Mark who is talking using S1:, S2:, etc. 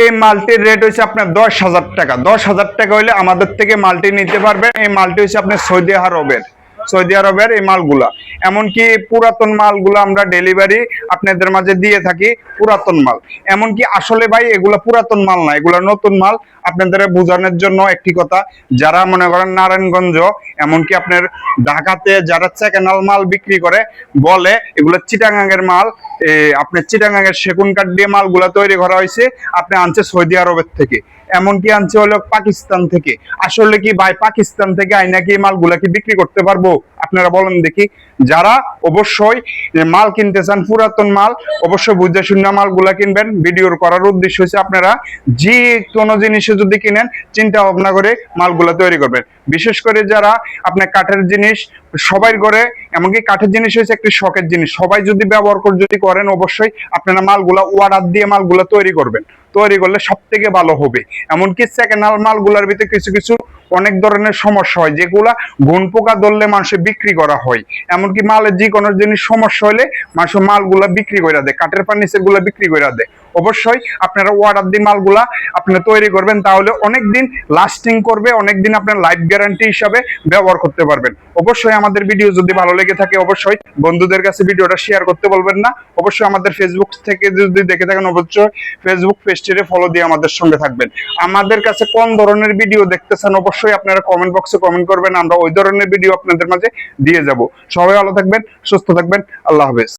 S1: এই মালটির রেট হচ্ছে আপনার 10,000 টাকা। 10,000 টাকা হলে আমাদের থেকে মালটি নিতে পারবেন। এই মালটি হচ্ছে আপনার সৌদি আরবের এই মালগুলা। এমনকি পুরাতন মালগুলো আমরা ডেলিভারি আপনাদের মাঝে দিয়ে থাকি, পুরাতন মাল। এমনকি আসলে ভাই এগুলা পুরাতন মাল না, এগুলা নতুন মাল। আপনাদের বোঝানোর জন্য একটি কথা, যারা মনে করেন নারায়ণগঞ্জ এমনকি আপনার ঢাকাতে যারা সেকেন্ড মাল বিক্রি করে বলে এগুলো চিটাগাঙের মাল, আপনার চিটাগাঙের সেগুন কাঠ দিয়ে মালগুলা তৈরি করা হয়েছে, আপনি আনছে সৌদি আরবের থেকে, এমনকি আনছে হলো পাকিস্তান থেকে। আসলে কি ভাই পাকিস্তান থেকে আইনা কি মালগুলা কি বিক্রি করতে পারবো? আপনারা বলেন দেখি। যারা অবশ্যই মাল কিনতে চান পুরাতন মাল, অবশ্যই বুঝে শুনে মালগুলা কিনবেন। ভিডিওর করার উদ্দেশ্য হচ্ছে আপনারা যে কোনো জিনিসে যদি কিনেন চিন্তা ভাবনা করে মালগুলা তৈরি করবেন। বিশেষ করে যারা আপনার কাঠের জিনিস সবাই করে, এমনকি কাঠের জিনিস হচ্ছে একটি শখের জিনিস, সবাই যদি ব্যবহার করে যদি করেন অবশ্যই আপনারা মালগুলা অর্ডার দিয়ে মালগুলা তৈরি করবেন। তৈরি করলে সব থেকে ভালো হবে। এমনকি সেকেন্ড হ্যান্ড মালগুলার ভিতরে কিছু কিছু অনেক ধরনের সমস্যা হয়, যেগুলা ঘুন পোকা ধরলে মানুষের বিক্রি করা হয়। এমনকি মালের যে কোনো জিনিস সমস্যা হলে মানুষ মালগুলা বিক্রি করে দেয়, কাঠের ফার্নিচার গুলা বিক্রি করে দেয়। অবশ্যই আপনারা অর্ডার দিয়ে মালগুলা আপনারা তৈরি করবেন, তাহলে অনেকদিন লাস্টিং করবে, অনেকদিন আপনার লাইফ গ্যারান্টি হিসাবে ব্যবহার করতে পারবেন। অবশ্যই আমাদের ভিডিও যদি ভালো লেগে থাকে অবশ্যই বন্ধুদের কাছে ভিডিওটা শেয়ার করতে বলবেন না। অবশ্যই আমাদের ফেসবুক থেকে যদি দেখে থাকেন অবশ্যই ফেসবুক পেজটিতে ফলো দিয়ে আমাদের সঙ্গে থাকবেন। আমাদের কাছে কোন ধরনের ভিডিও দেখতে চান অবশ্যই আপনারা কমেন্ট বক্সে কমেন্ট করবেন, আমরা ওই ধরনের ভিডিও আপনাদের মাঝে দিয়ে যাব। সবাই ভালো থাকবেন, সুস্থ থাকবেন, আল্লাহ হাফেজ।